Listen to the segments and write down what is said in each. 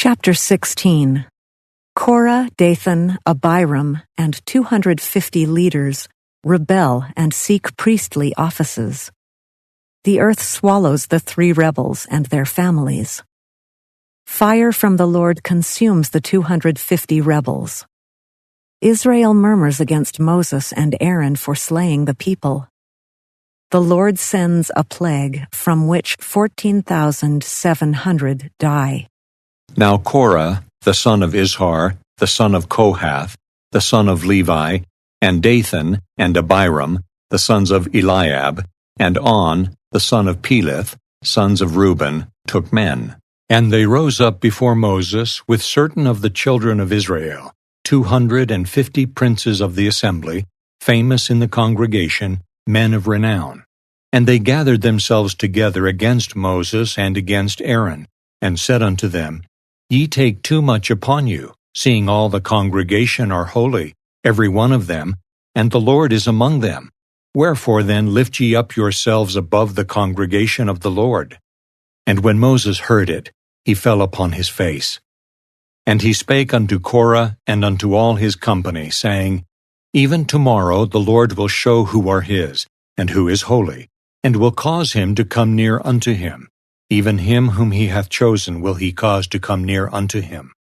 Chapter 16. Korah, Dathan, Abiram, and 250 leaders rebel and seek priestly offices. The earth swallows the 3 rebels and their families. Fire from the Lord consumes the 250 rebels. Israel murmurs against Moses and Aaron for slaying the people. The Lord sends a plague from which 14,700 die. Now Korah, the son of Izhar, the son of Kohath, the son of Levi, and Dathan and Abiram, the sons of Eliab, and On, the son of Peleth, sons of Reuben, took men. And they rose up before Moses with certain of the children of Israel, 250 princes of the assembly, famous in the congregation, men of renown. And they gathered themselves together against Moses and against Aaron, and said unto them, Ye take too much upon you, seeing all the congregation are holy, every one of them, and the Lord is among them. Wherefore then lift ye up yourselves above the congregation of the Lord. And when Moses heard it, he fell upon his face. And he spake unto Korah and unto all his company, saying, Even tomorrow the Lord will show who are his, and who is holy, and will cause him to come near unto him. Even him whom he hath chosen will he cause to come near unto him.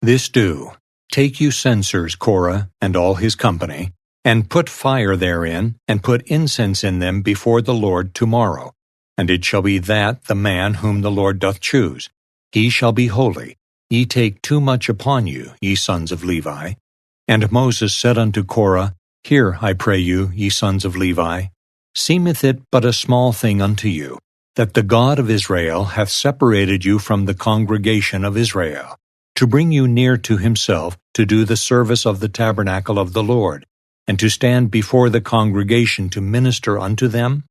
This do, take you censers, Korah, and all his company, and put fire therein, and put incense in them before the Lord tomorrow. And it shall be that the man whom the Lord doth choose, he shall be holy. Ye take too much upon you, ye sons of Levi. And Moses said unto Korah, Hear, I pray you, ye sons of Levi, seemeth it but a small thing unto you, that the God of Israel hath separated you from the congregation of Israel, to bring you near to himself, to do the service of the tabernacle of the Lord, and to stand before the congregation to minister unto them?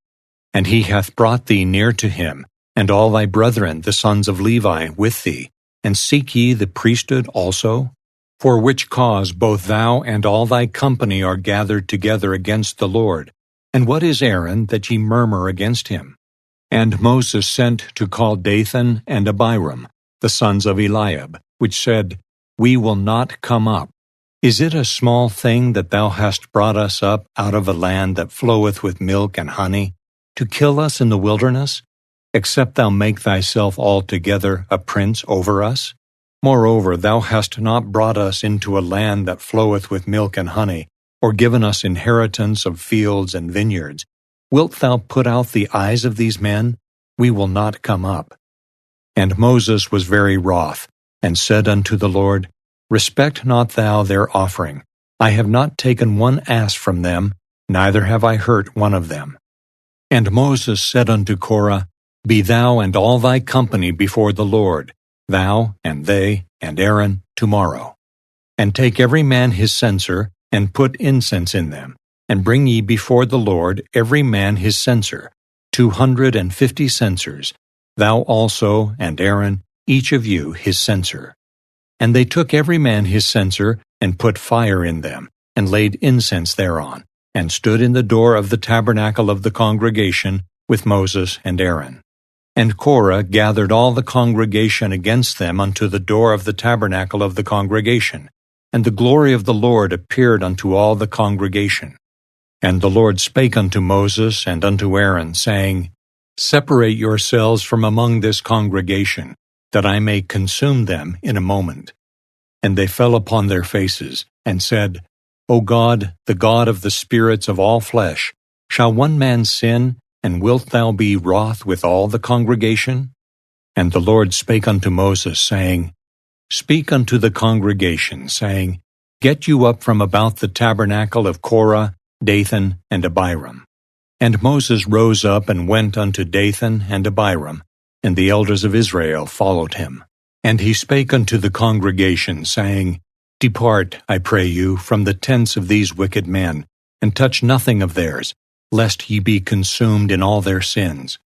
And he hath brought thee near to him, and all thy brethren, the sons of Levi, with thee, and seek ye the priesthood also? For which cause both thou and all thy company are gathered together against the Lord. And what is Aaron, that ye murmur against him? And Moses sent to call Dathan and Abiram, the sons of Eliab, which said, We will not come up. Is it a small thing that thou hast brought us up out of a land that floweth with milk and honey, to kill us in the wilderness, except thou make thyself altogether a prince over us? Moreover, thou hast not brought us into a land that floweth with milk and honey, or given us inheritance of fields and vineyards. Wilt thou put out the eyes of these men? We will not come up. And Moses was very wroth, and said unto the Lord, Respect not thou their offering. I have not taken one ass from them, neither have I hurt one of them. And Moses said unto Korah, Be thou and all thy company before the Lord, thou and they and Aaron, tomorrow. And take every man his censer, and put incense in them, and bring ye before the Lord every man his censer, 250 censers, thou also and Aaron, each of you his censer. And they took every man his censer, and put fire in them, and laid incense thereon, and stood in the door of the tabernacle of the congregation with Moses and Aaron. And Korah gathered all the congregation against them unto the door of the tabernacle of the congregation, and the glory of the Lord appeared unto all the congregation. And the Lord spake unto Moses and unto Aaron, saying, Separate yourselves from among this congregation, that I may consume them in a moment. And they fell upon their faces, and said, O God, the God of the spirits of all flesh, shall one man sin, and wilt thou be wroth with all the congregation? And the Lord spake unto Moses, saying, Speak unto the congregation, saying, Get you up from about the tabernacle of Korah, Dathan, and Abiram. And Moses rose up and went unto Dathan and Abiram, and the elders of Israel followed him. And he spake unto the congregation, saying, Depart, I pray you, from the tents of these wicked men, and touch nothing of theirs, lest ye be consumed in all their sins.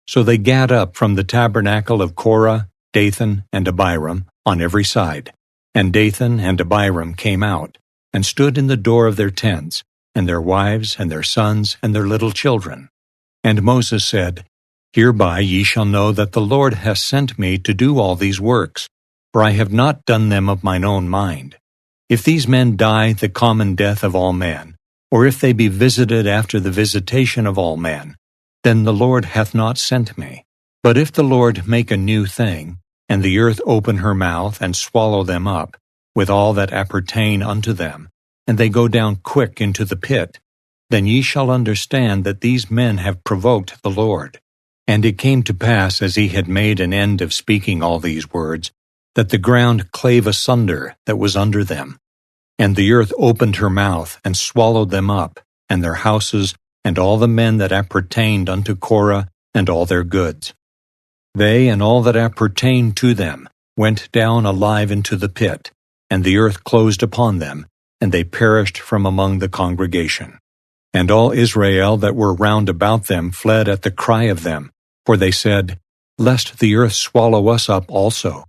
So they gat up from the tabernacle of Korah, Dathan, and Abiram, on every side. And Dathan and Abiram came out, and stood in the door of their tents, and their wives, and their sons, and their little children. And Moses said, Hereby ye shall know that the Lord hath sent me to do all these works. for I have not done them of mine own mind. If these men die the common death of all men, or if they be visited after the visitation of all men, then the Lord hath not sent me. But if the Lord make a new thing, and the earth open her mouth and swallow them up, with all that appertain unto them, and they go down quick into the pit, then ye shall understand that these men have provoked the Lord. And it came to pass, as he had made an end of speaking all these words, that the ground clave asunder that was under them. And the earth opened her mouth, and swallowed them up, and their houses, and all the men that appertained unto Korah, and all their goods. They and all that appertained to them went down alive into the pit, and the earth closed upon them, and they perished from among the congregation. And all Israel that were round about them fled at the cry of them, for they said, Lest the earth swallow us up also.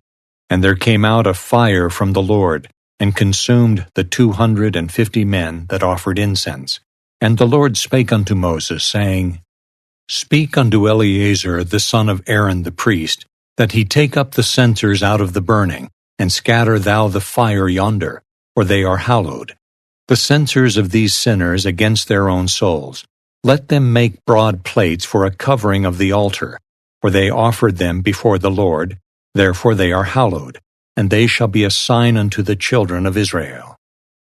And there came out a fire from the Lord, and consumed the 250 men that offered incense. And the Lord spake unto Moses, saying, Speak unto Eleazar the son of Aaron the priest, that he take up the censers out of the burning, and scatter thou the fire yonder, for they are hallowed. The censers of these sinners against their own souls, let them make broad plates for a covering of the altar, for they offered them before the Lord, therefore they are hallowed, and they shall be a sign unto the children of Israel.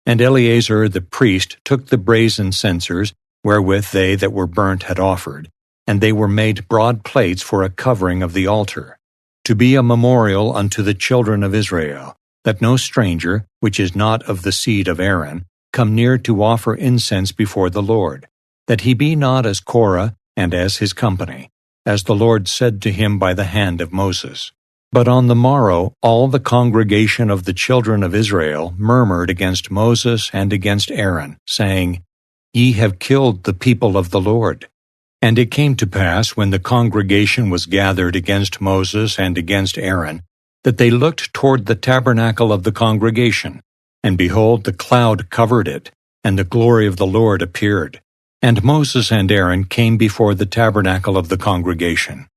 And Eleazar the priest took the brazen censers, wherewith they that were burnt had offered, and they were made broad plates for a covering of the altar, to be a memorial unto the children of Israel, that no stranger, which is not of the seed of Aaron, come near to offer incense before the Lord, that he be not as Korah and as his company, as the Lord said to him by the hand of Moses. But on the morrow all the congregation of the children of Israel murmured against Moses and against Aaron, saying, Ye have killed the people of the Lord. And it came to pass, when the congregation was gathered against Moses and against Aaron, that they looked toward the tabernacle of the congregation, and behold, the cloud covered it, and the glory of the Lord appeared. And Moses and Aaron came before the tabernacle of the congregation.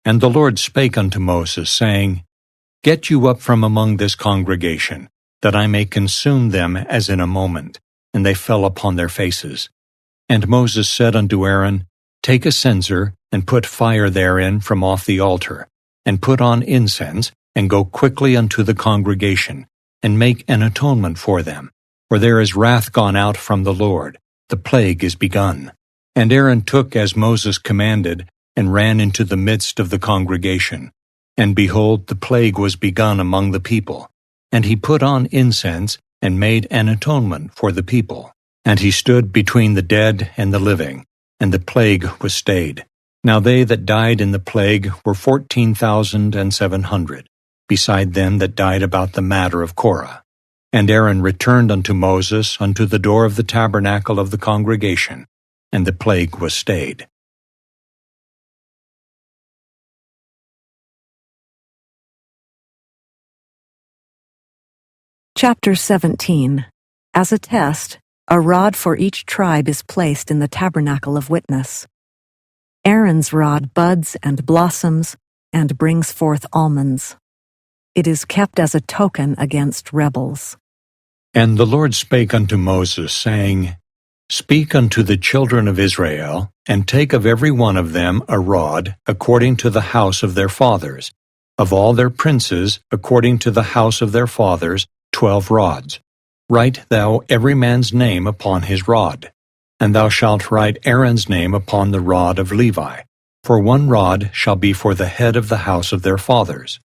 And the Lord spake unto Moses, saying, Get you up from among this congregation, that I may consume them as in a moment. And they fell upon their faces. And Moses said unto Aaron, Take a censer, and put fire therein from off the altar, and put on incense, and go quickly unto the congregation, and make an atonement for them. For there is wrath gone out from the Lord, the plague is begun. And Aaron took as Moses commanded, and ran into the midst of the congregation. And behold, the plague was begun among the people. And he put on incense, and made an atonement for the people. And he stood between the dead and the living, and the plague was stayed. Now they that died in the plague were 14,700, beside them that died about the matter of Korah. And Aaron returned unto Moses unto the door of the tabernacle of the congregation, and the plague was stayed. Chapter 17. As a test, a rod for each tribe is placed in the tabernacle of witness. Aaron's rod buds and blossoms and brings forth almonds. It is kept as a token against rebels. And the Lord spake unto Moses, saying, Speak unto the children of Israel, and take of every one of them a rod, according to the house of their fathers, of all their princes, according to the house of their fathers, 12 rods. Write thou every man's name upon his rod. And thou shalt write Aaron's name upon the rod of Levi, for 1 rod shall be for the head of the house of their fathers.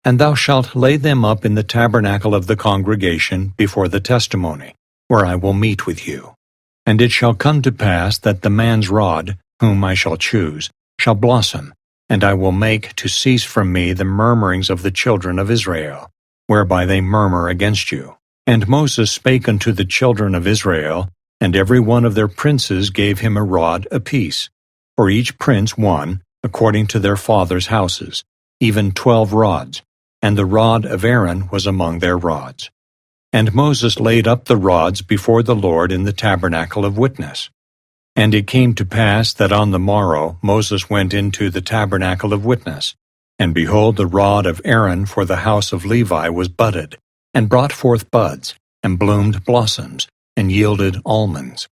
And thou shalt lay them up in the tabernacle of the congregation before the testimony, where I will meet with you. And it shall come to pass that the man's rod, whom I shall choose, shall blossom, and I will make to cease from me the murmurings of the children of Israel, whereby they murmur against you. And Moses spake unto the children of Israel, and every one of their princes gave him a rod apiece, for each prince 1, according to their fathers' houses, even 12 rods, and the rod of Aaron was among their rods. And Moses laid up the rods before the Lord in the tabernacle of witness. And it came to pass that on the morrow Moses went into the tabernacle of witness, And behold, the rod of Aaron for the house of Levi was budded, and brought forth buds, and bloomed blossoms, and yielded almonds.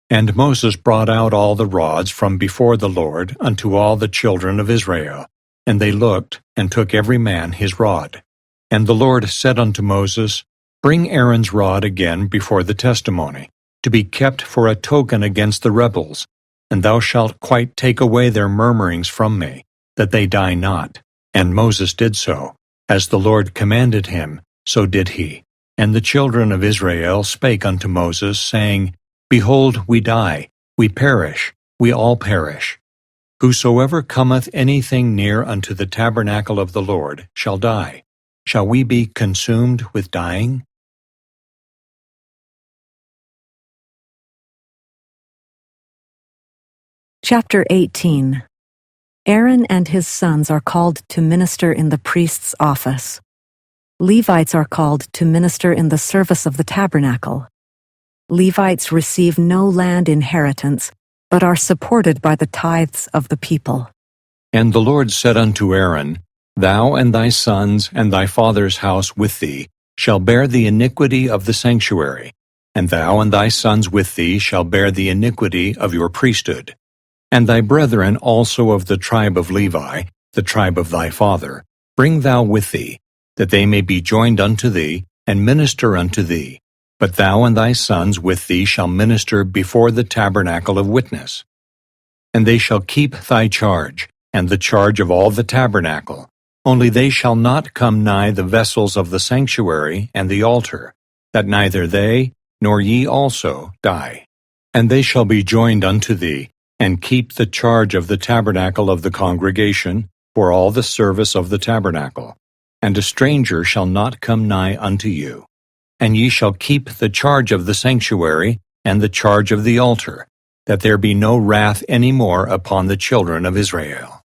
And Moses brought out all the rods from before the Lord unto all the children of Israel. And they looked, and took every man his rod. And the Lord said unto Moses, Bring Aaron's rod again before the testimony, to be kept for a token against the rebels. And thou shalt quite take away their murmurings from me, that they die not. And Moses did so. As the Lord commanded him, so did he. And the children of Israel spake unto Moses, saying, Behold, we die, we perish, we all perish. Whosoever cometh anything near unto the tabernacle of the Lord shall die. Shall we be consumed with dying? Chapter 18. Aaron and his sons are called to minister in the priest's office. Levites are called to minister in the service of the tabernacle. Levites receive no land inheritance, but are supported by the tithes of the people. And the Lord said unto Aaron, Thou and thy sons and thy father's house with thee shall bear the iniquity of the sanctuary, and thou and thy sons with thee shall bear the iniquity of your priesthood. And thy brethren also of the tribe of Levi, the tribe of thy father, bring thou with thee, that they may be joined unto thee, and minister unto thee. But thou and thy sons with thee shall minister before the tabernacle of witness. And they shall keep thy charge, and the charge of all the tabernacle. Only they shall not come nigh the vessels of the sanctuary and the altar, that neither they, nor ye also, die. And they shall be joined unto thee, and keep the charge of the tabernacle of the congregation, for all the service of the tabernacle. And a stranger shall not come nigh unto you. And ye shall keep the charge of the sanctuary, and the charge of the altar, that there be no wrath any more upon the children of Israel.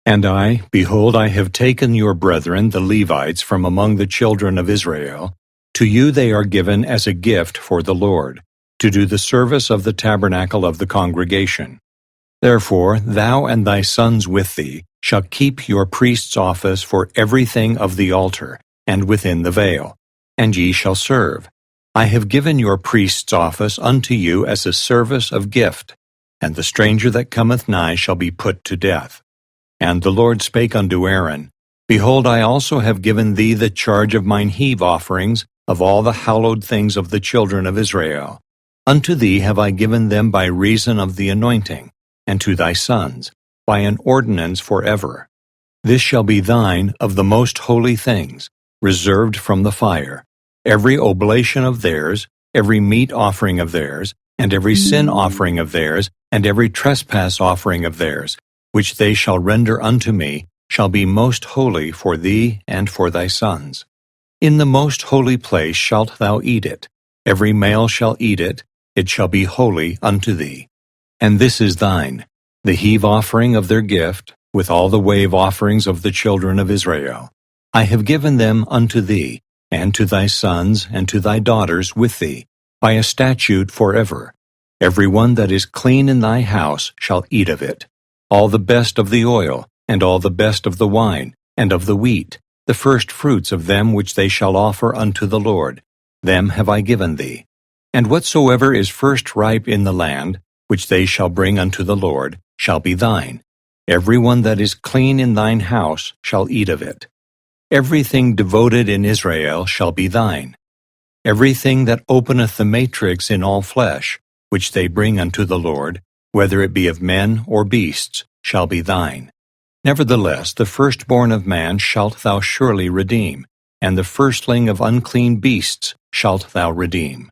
And I, behold, I have taken your brethren the Levites from among the children of Israel. To you they are given as a gift for the Lord, to do the service of the tabernacle of the congregation. Therefore thou and thy sons with thee shall keep your priest's office for everything of the altar, and within the veil, and ye shall serve. I have given your priest's office unto you as a service of gift, and the stranger that cometh nigh shall be put to death. And the Lord spake unto Aaron, Behold, I also have given thee the charge of mine heave offerings of all the hallowed things of the children of Israel. Unto thee have I given them by reason of the anointing, and to thy sons, by an ordinance forever. This shall be thine of the most holy things, reserved from the fire, every oblation of theirs, every meat offering of theirs, and every sin offering of theirs, and every trespass offering of theirs, which they shall render unto me, shall be most holy for thee and for thy sons. In the most holy place shalt thou eat it. Every male shall eat it, it shall be holy unto thee. And this is thine, the heave offering of their gift, with all the wave offerings of the children of Israel. I have given them unto thee, and to thy sons, and to thy daughters with thee, by a statute forever. Every one that is clean in thy house shall eat of it. All the best of the oil, and all the best of the wine, and of the wheat, the first fruits of them which they shall offer unto the Lord, them have I given thee. And whatsoever is first ripe in the land, which they shall bring unto the Lord, shall be thine. Every one that is clean in thine house shall eat of it. Everything devoted in Israel shall be thine. Everything that openeth the matrix in all flesh, which they bring unto the Lord, whether it be of men or beasts, shall be thine. Nevertheless, the firstborn of man shalt thou surely redeem, and the firstling of unclean beasts shalt thou redeem.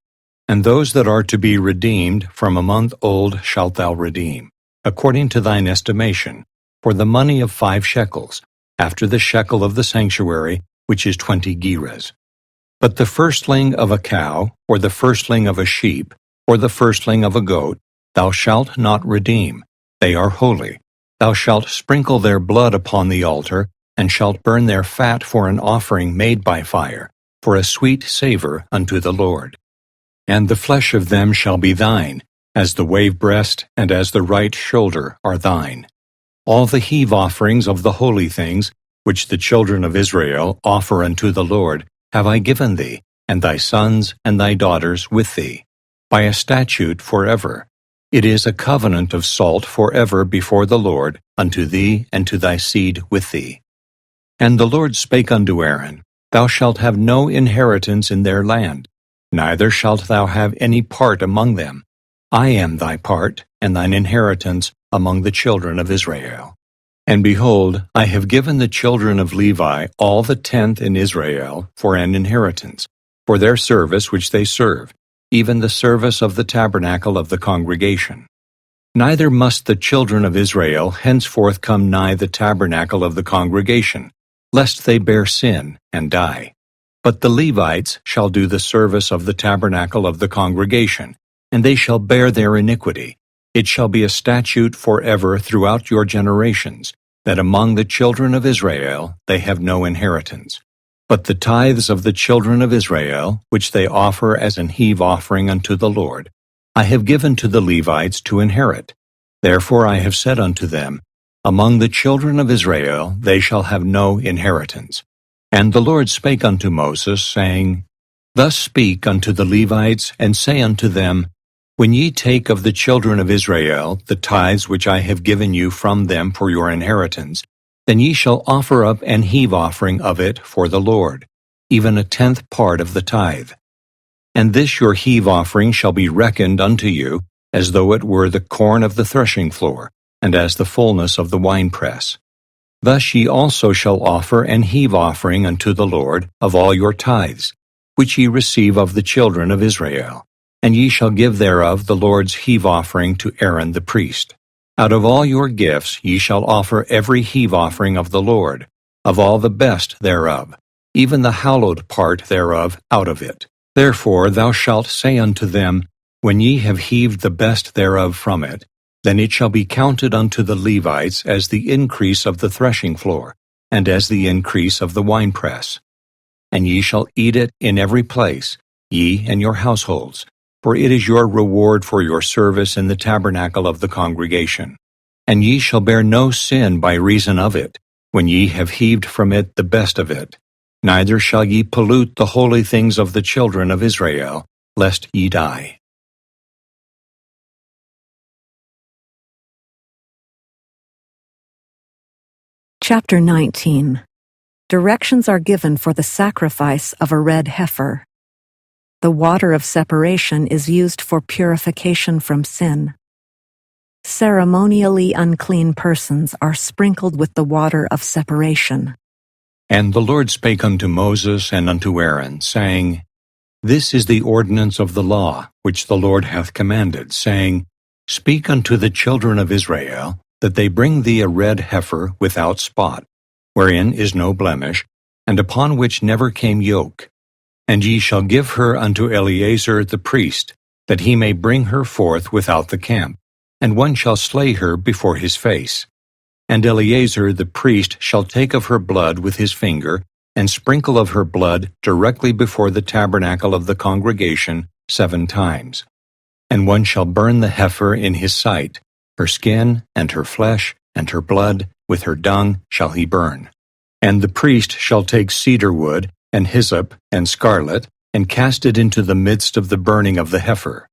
And those that are to be redeemed from a month old shalt thou redeem, according to thine estimation, for the money of 5 shekels, after the shekel of the sanctuary, which is 20 gerahs. But the firstling of a cow, or the firstling of a sheep, or the firstling of a goat, thou shalt not redeem. They are holy. Thou shalt sprinkle their blood upon the altar, and shalt burn their fat for an offering made by fire, for a sweet savour unto the Lord. And the flesh of them shall be thine, as the wave breast and as the right shoulder are thine. All the heave offerings of the holy things, which the children of Israel offer unto the Lord, have I given thee, and thy sons and thy daughters with thee, by a statute forever. It is a covenant of salt forever before the Lord, unto thee and to thy seed with thee. And the Lord spake unto Aaron, Thou shalt have no inheritance in their land, neither shalt thou have any part among them. I am thy part, and thine inheritance among the children of Israel. And behold, I have given the children of Levi all the tenth in Israel for an inheritance, for their service which they serve, even the service of the tabernacle of the congregation. Neither must the children of Israel henceforth come nigh the tabernacle of the congregation, lest they bear sin and die. But the Levites shall do the service of the tabernacle of the congregation, and they shall bear their iniquity. It shall be a statute forever throughout your generations, that among the children of Israel they have no inheritance. But the tithes of the children of Israel, which they offer as an heave offering unto the Lord, I have given to the Levites to inherit. Therefore I have said unto them, Among the children of Israel they shall have no inheritance. And the Lord spake unto Moses, saying, Thus speak unto the Levites, and say unto them, When ye take of the children of Israel the tithes which I have given you from them for your inheritance, then ye shall offer up an heave offering of it for the Lord, even a tenth part of the tithe. And this your heave offering shall be reckoned unto you, as though it were the corn of the threshing floor, and as the fullness of the winepress. Thus ye also shall offer an heave offering unto the Lord of all your tithes, which ye receive of the children of Israel. And ye shall give thereof the Lord's heave offering to Aaron the priest. Out of all your gifts ye shall offer every heave offering of the Lord, of all the best thereof, even the hallowed part thereof out of it. Therefore thou shalt say unto them, When ye have heaved the best thereof from it, then it shall be counted unto the Levites as the increase of the threshing floor, and as the increase of the winepress. And ye shall eat it in every place, ye and your households, for it is your reward for your service in the tabernacle of the congregation. And ye shall bear no sin by reason of it, when ye have heaved from it the best of it. Neither shall ye pollute the holy things of the children of Israel, lest ye die. Chapter 19. Directions are given for the sacrifice of a red heifer. The water of separation is used for purification from sin. Ceremonially unclean persons are sprinkled with the water of separation. And the Lord spake unto Moses and unto Aaron, saying, This is the ordinance of the law, which the Lord hath commanded, saying, Speak unto the children of Israel, that they bring thee a red heifer without spot, wherein is no blemish, and upon which never came yoke. And ye shall give her unto Eleazar the priest, that he may bring her forth without the camp, and one shall slay her before his face. And Eleazar the priest shall take of her blood with his finger, and sprinkle of her blood directly before the tabernacle of the congregation 7 times. And one shall burn the heifer in his sight, her skin, and her flesh, and her blood, with her dung shall he burn. And the priest shall take cedar wood, and hyssop, and scarlet, and cast it into the midst of the burning of the heifer.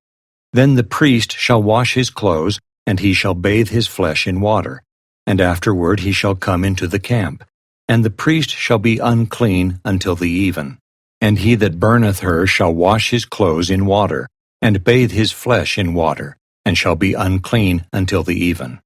Then the priest shall wash his clothes, and he shall bathe his flesh in water, and afterward he shall come into the camp. And the priest shall be unclean until the even. And he that burneth her shall wash his clothes in water, and bathe his flesh in water, and shall be unclean until the even.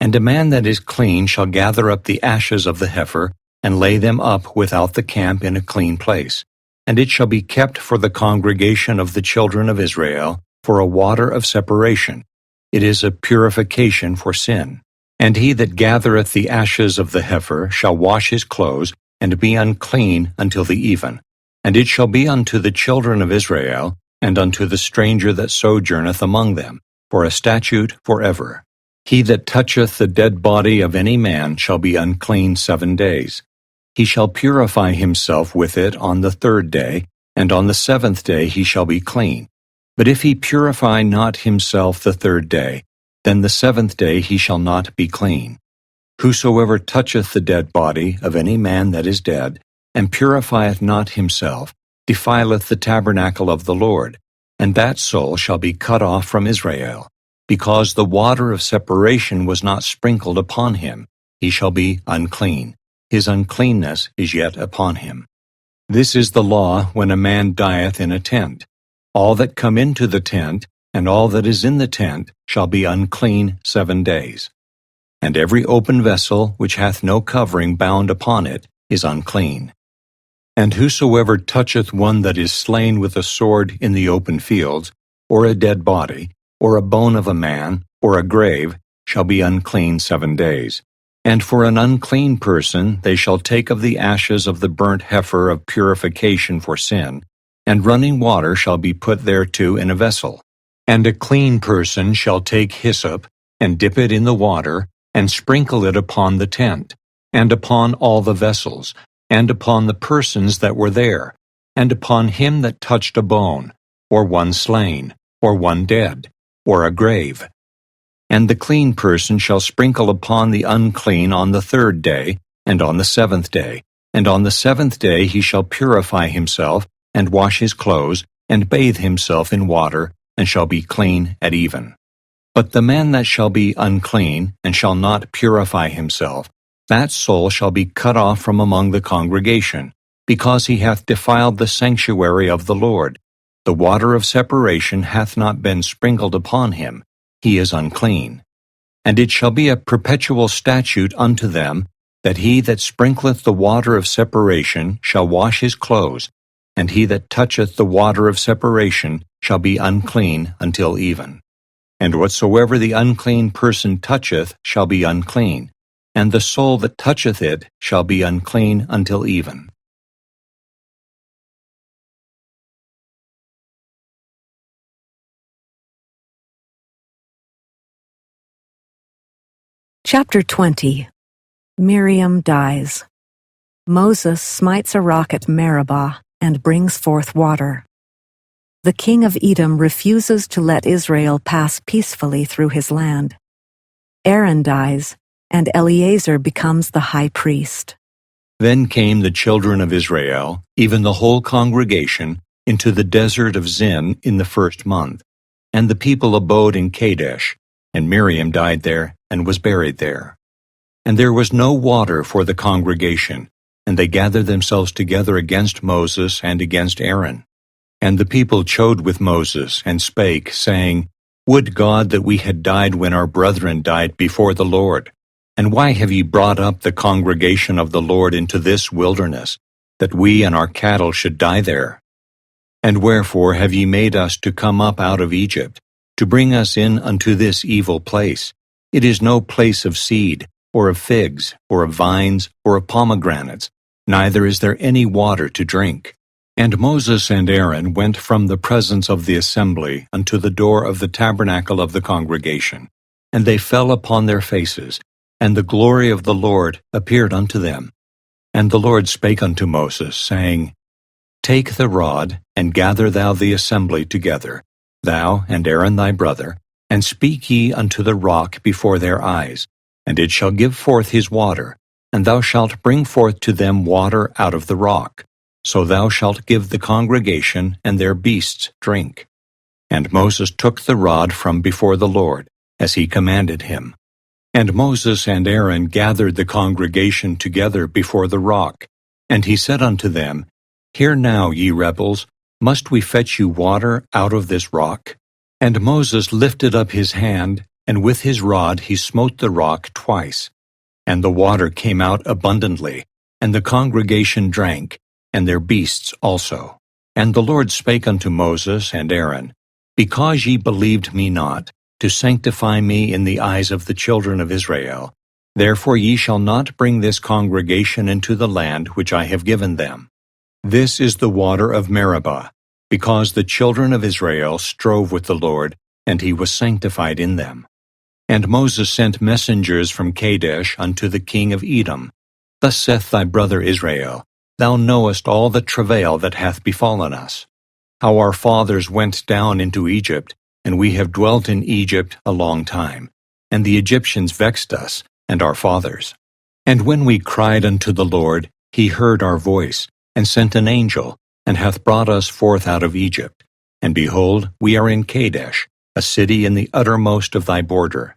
And a man that is clean shall gather up the ashes of the heifer, and lay them up without the camp in a clean place. And it shall be kept for the congregation of the children of Israel, for a water of separation. It is a purification for sin. And he that gathereth the ashes of the heifer shall wash his clothes, and be unclean until the even. And it shall be unto the children of Israel, and unto the stranger that sojourneth among them, for a statute forever. He that toucheth the dead body of any man shall be unclean 7 days. He shall purify himself with it on the 3rd day, and on the 7th day he shall be clean. But if he purify not himself the 3rd day, then the 7th day he shall not be clean. Whosoever toucheth the dead body of any man that is dead, and purifieth not himself, defileth the tabernacle of the Lord, and that soul shall be cut off from Israel. Because the water of separation was not sprinkled upon him, he shall be unclean. His uncleanness is yet upon him. This is the law when a man dieth in a tent. All that come into the tent, and all that is in the tent, shall be unclean 7 days. And every open vessel which hath no covering bound upon it is unclean. And whosoever toucheth one that is slain with a sword in the open fields, or a dead body, or a bone of a man, or a grave, shall be unclean 7 days. And for an unclean person they shall take of the ashes of the burnt heifer of purification for sin, and running water shall be put thereto in a vessel. And a clean person shall take hyssop, and dip it in the water, and sprinkle it upon the tent, and upon all the vessels, and upon the persons that were there, and upon him that touched a bone, or one slain, or one dead, or a grave. And the clean person shall sprinkle upon the unclean on the 3rd day, and on the 7th day, and on the 7th day he shall purify himself, and wash his clothes, and bathe himself in water, and shall be clean at even. But the man that shall be unclean, and shall not purify himself, that soul shall be cut off from among the congregation, because he hath defiled the sanctuary of the Lord. The water of separation hath not been sprinkled upon him, he is unclean. And it shall be a perpetual statute unto them, that he that sprinkleth the water of separation shall wash his clothes, and he that toucheth the water of separation shall be unclean until even. And whatsoever the unclean person toucheth shall be unclean, and the soul that toucheth it shall be unclean until even. Chapter 20. Miriam dies. Moses smites a rock at Meribah and brings forth water. The king of Edom refuses to let Israel pass peacefully through his land. Aaron dies, and Eleazar becomes the high priest. Then came the children of Israel, even the whole congregation, into the desert of Zin in the 1st month, and the people abode in Kadesh, and Miriam died there, and was buried there. And there was no water for the congregation, and they gathered themselves together against Moses and against Aaron. And the people chode with Moses, and spake, saying, Would God that we had died when our brethren died before the Lord! And why have ye brought up the congregation of the Lord into this wilderness, that we and our cattle should die there? And wherefore have ye made us to come up out of Egypt, to bring us in unto this evil place? It is no place of seed, or of figs, or of vines, or of pomegranates, neither is there any water to drink. And Moses and Aaron went from the presence of the assembly unto the door of the tabernacle of the congregation, and they fell upon their faces, and the glory of the Lord appeared unto them. And the Lord spake unto Moses, saying, Take the rod, and gather thou the assembly together, thou and Aaron thy brother, and speak ye unto the rock before their eyes, and it shall give forth his water, and thou shalt bring forth to them water out of the rock. So thou shalt give the congregation and their beasts drink. And Moses took the rod from before the Lord, as he commanded him. And Moses and Aaron gathered the congregation together before the rock, and he said unto them, Hear now, ye rebels, must we fetch you water out of this rock? And Moses lifted up his hand, and with his rod he smote the rock twice. And the water came out abundantly, and the congregation drank, and their beasts also. And the Lord spake unto Moses and Aaron, Because ye believed me not, to sanctify me in the eyes of the children of Israel, therefore ye shall not bring this congregation into the land which I have given them. This is the water of Meribah, because the children of Israel strove with the Lord, and he was sanctified in them. And Moses sent messengers from Kadesh unto the king of Edom. Thus saith thy brother Israel, Thou knowest all the travail that hath befallen us, how our fathers went down into Egypt, and we have dwelt in Egypt a long time. And the Egyptians vexed us, and our fathers. And when we cried unto the Lord, he heard our voice, and sent an angel, and hath brought us forth out of Egypt. And behold, we are in Kadesh, a city in the uttermost of thy border.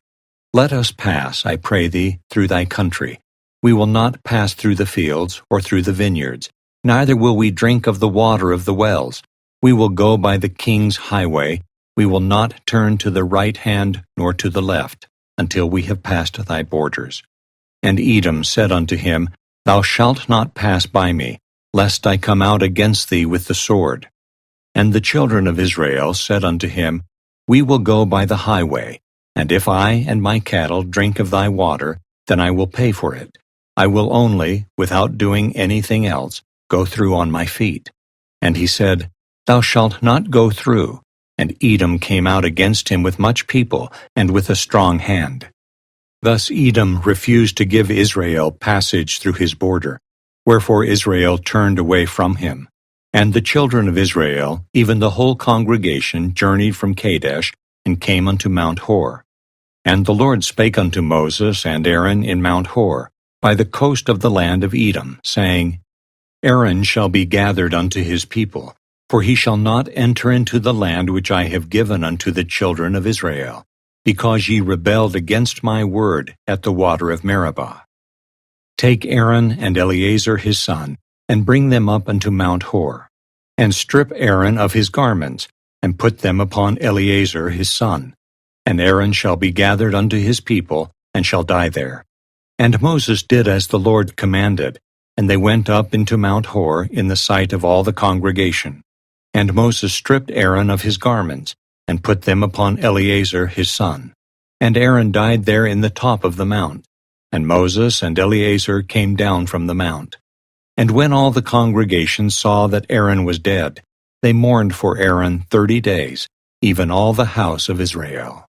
Let us pass, I pray thee, through thy country. We will not pass through the fields, or through the vineyards, neither will we drink of the water of the wells. We will go by the king's highway. We will not turn to the right hand nor to the left, until we have passed thy borders. And Edom said unto him, Thou shalt not pass by me, lest I come out against thee with the sword. And the children of Israel said unto him, We will go by the highway, and if I and my cattle drink of thy water, then I will pay for it. I will only, without doing anything else, go through on my feet. And he said, Thou shalt not go through. And Edom came out against him with much people, and with a strong hand. Thus Edom refused to give Israel passage through his border, wherefore Israel turned away from him. And the children of Israel, even the whole congregation, journeyed from Kadesh, and came unto Mount Hor. And the Lord spake unto Moses and Aaron in Mount Hor, by the coast of the land of Edom, saying, Aaron shall be gathered unto his people, for he shall not enter into the land which I have given unto the children of Israel, because ye rebelled against my word at the water of Meribah. Take Aaron and Eleazar his son, and bring them up unto Mount Hor, and strip Aaron of his garments, and put them upon Eleazar his son. And Aaron shall be gathered unto his people, and shall die there. And Moses did as the Lord commanded, and they went up into Mount Hor in the sight of all the congregation. And Moses stripped Aaron of his garments, and put them upon Eleazar his son. And Aaron died there in the top of the mount. And Moses and Eleazar came down from the mount. And when all the congregation saw that Aaron was dead, they mourned for Aaron 30 days, even all the house of Israel.